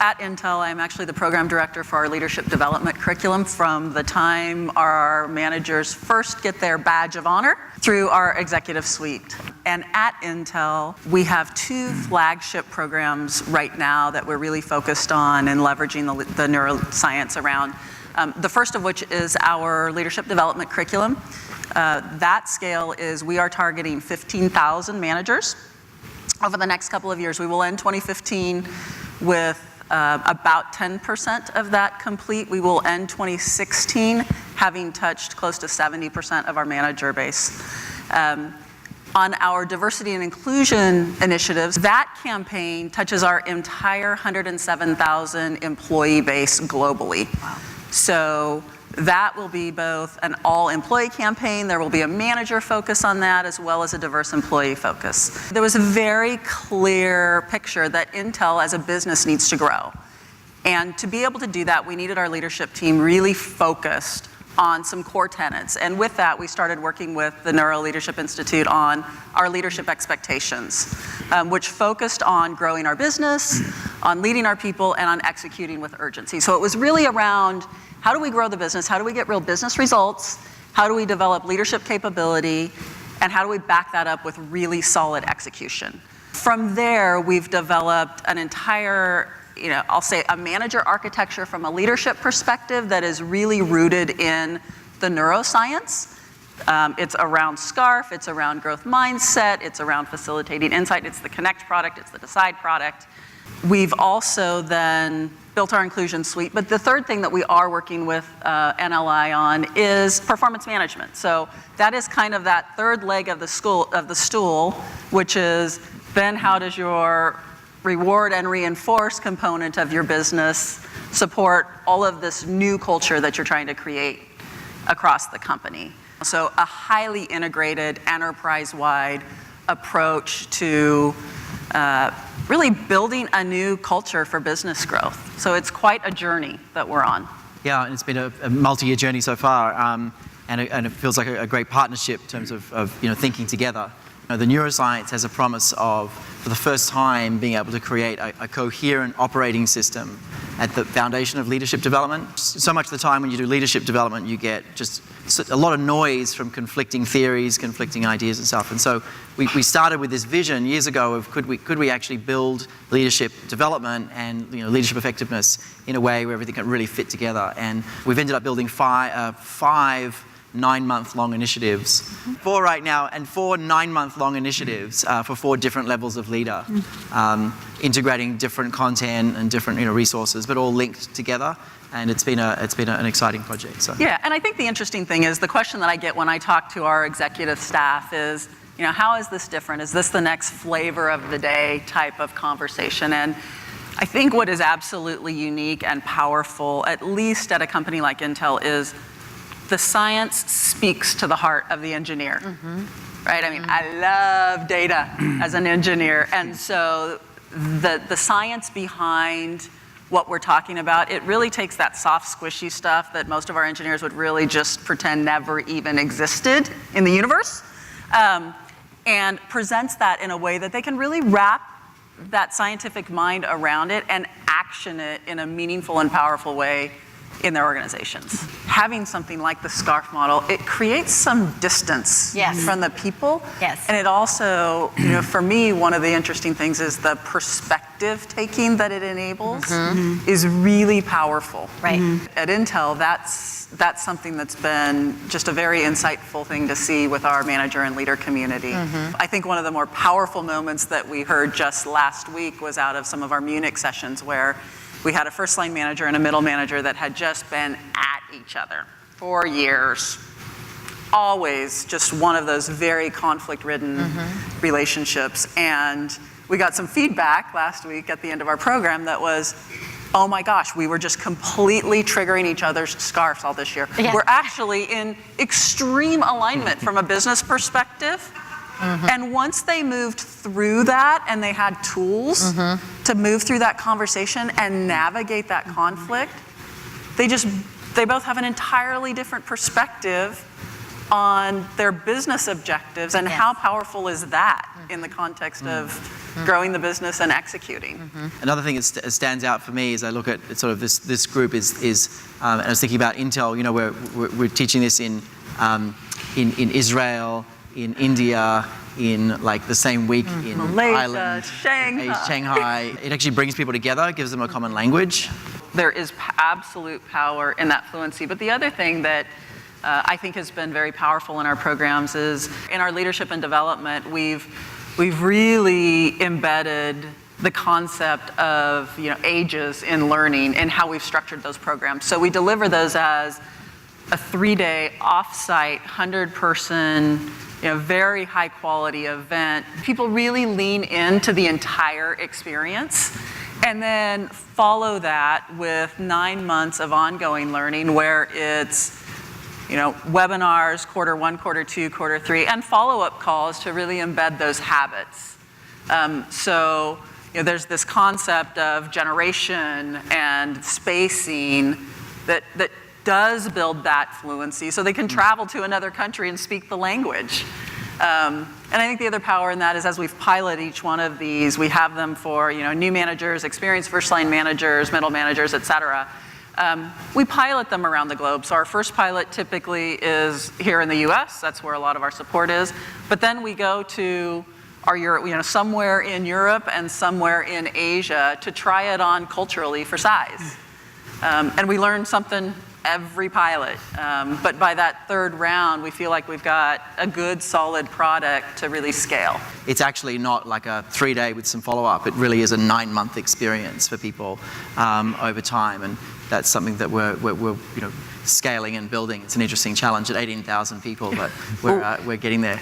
at Intel, I'm actually the program director for our leadership development curriculum from the time our managers first get their badge of honor through our executive suite. And at Intel, we have 2 flagship programs right now that we're really focused on and leveraging the neuroscience around. The first of which is our leadership development curriculum. That scale is we are targeting 15,000 managers. Over the next couple of years, we will end 2015 with about 10% of that complete. We will end 2016 having touched close to 70% of our manager base. On our diversity and inclusion initiatives, that campaign touches our entire 107,000 employee base globally. Wow. So that will be both an all-employee campaign, there will be a manager focus on that, as well as a diverse employee focus. There was a very clear picture that Intel as a business needs to grow. And to be able to do that, we needed our leadership team really focused on some core tenets. And with that, we started working with the NeuroLeadership Institute on our leadership expectations, which focused on growing our business, on leading our people, and on executing with urgency. So it was really around how do we grow the business, how do we get real business results, how do we develop leadership capability, and how do we back that up with really solid execution. From there, we've developed an entire, I'll say a manager architecture from a leadership perspective that is really rooted in the neuroscience. It's around SCARF, it's around growth mindset, it's around facilitating insight, it's the Connect product, it's the Decide product. We've also then built our inclusion suite, but the third thing that we are working with NLI on is performance management. So that is kind of that third leg of the stool, which is then how does your reward and reinforce component of your business support all of this new culture that you're trying to create across the company. So a highly integrated, enterprise-wide approach to really building a new culture for business growth. So it's quite a journey that we're on. Yeah, and it's been a multi-year journey so far, and it feels like a great partnership in terms of thinking together. The neuroscience has a promise of, for the first time, being able to create a coherent operating system at the foundation of leadership development. So much of the time when you do leadership development, you get just a lot of noise from conflicting theories, conflicting ideas and stuff. And so we started with this vision years ago of could we actually build leadership development and leadership effectiveness in a way where everything can really fit together. And we've ended up building five 9-month-long initiatives. 4 right now, and 4 9-month-long initiatives for 4 different levels of leader, integrating different content and different resources, but all linked together. And it's been an exciting project. So. Yeah, and I think the interesting thing is the question that I get when I talk to our executive staff is, how is this different? Is this the next flavor of the day type of conversation? And I think what is absolutely unique and powerful, at least at a company like Intel, is the science speaks to the heart of the engineer, right? I mean, I love data as an engineer. And so the science behind what we're talking about, it really takes that soft, squishy stuff that most of our engineers would really just pretend never even existed in the universe, and presents that in a way that they can really wrap that scientific mind around it and action it in a meaningful and powerful way in their organizations. Having something like the SCARF model, it creates some distance from the people. Yes. And it also, for me, one of the interesting things is the perspective taking that it enables is really powerful. Right. At Intel, that's something that's been just a very insightful thing to see with our manager and leader community. I think one of the more powerful moments that we heard just last week was out of some of our Munich sessions where we had a first line manager and a middle manager that had just been at each other for years. Always just one of those very conflict-ridden relationships. And we got some feedback last week at the end of our program that was, oh my gosh, we were just completely triggering each other's scarves all this year. Yeah. We're actually in extreme alignment from a business perspective. And once they moved through that and they had tools to move through that conversation and navigate that conflict, they both have an entirely different perspective on their business objectives. And how powerful is that in the context of growing the business and executing. Another thing that stands out for me as I look at sort of this group is and I was thinking about Intel. You know, we're teaching this in Israel, in India, in like the same week in Malaysia, Ireland, Shanghai. It actually brings people together, gives them a common language. There is absolute power in that fluency. But the other thing that I think has been very powerful in our programs is in our leadership and development, we've really embedded the concept of ages in learning and how we've structured those programs. So we deliver those as a 3-day off-site, 100-person, very high-quality event. People really lean into the entire experience, and then follow that with 9 months of ongoing learning, where it's webinars, quarter 1, quarter 2, quarter 3, and follow-up calls to really embed those habits. So there's this concept of generation and spacing that does build that fluency so they can travel to another country and speak the language. And I think the other power in that is as we've piloted each one of these, we have them for new managers, experienced first-line managers, middle managers, et cetera. We pilot them around the globe. So our first pilot typically is here in the US. That's where a lot of our support is. But then we go to our Europe, somewhere in Europe and somewhere in Asia to try it on culturally for size. And we learn something every pilot. But by that third round, we feel like we've got a good, solid product to really scale. It's actually not like a 3-day with some follow-up. It really is a 9-month experience for people over time. And that's something that we're scaling and building. It's an interesting challenge at 18,000 people, but we're getting there.